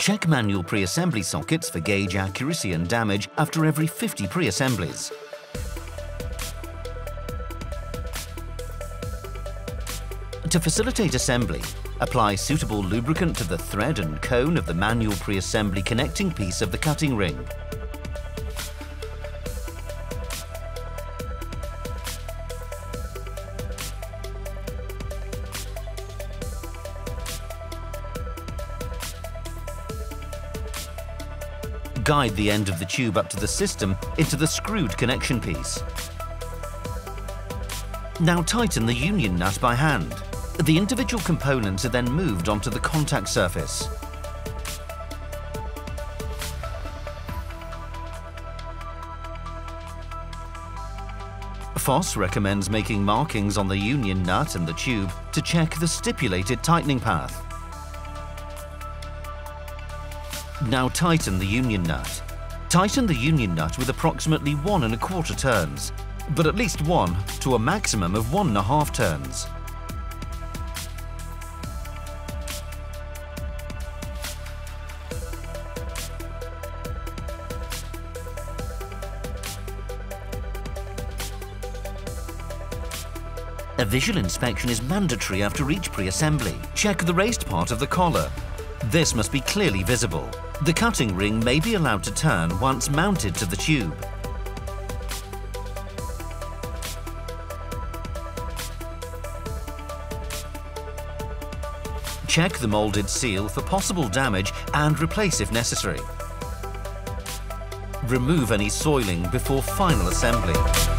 Check manual pre-assembly sockets for gauge accuracy and damage after every 50 pre-assemblies. To facilitate assembly, apply suitable lubricant to the thread and cone of the manual pre-assembly connecting piece of the cutting ring. Guide the end of the tube up to the system into the screwed connection piece. Now tighten the union nut by hand. The individual components are then moved onto the contact surface. VOSS recommends making markings on the union nut and the tube to check the stipulated tightening path. Now tighten the union nut. Tighten the union nut with approximately 1 1/4 turns, but at least 1 to a maximum of 1 1/2 turns. A visual inspection is mandatory after each pre-assembly. Check the raised part of the collar. This must be clearly visible. The cutting ring may be allowed to turn once mounted to the tube. Check the molded seal for possible damage and replace if necessary. Remove any soiling before final assembly.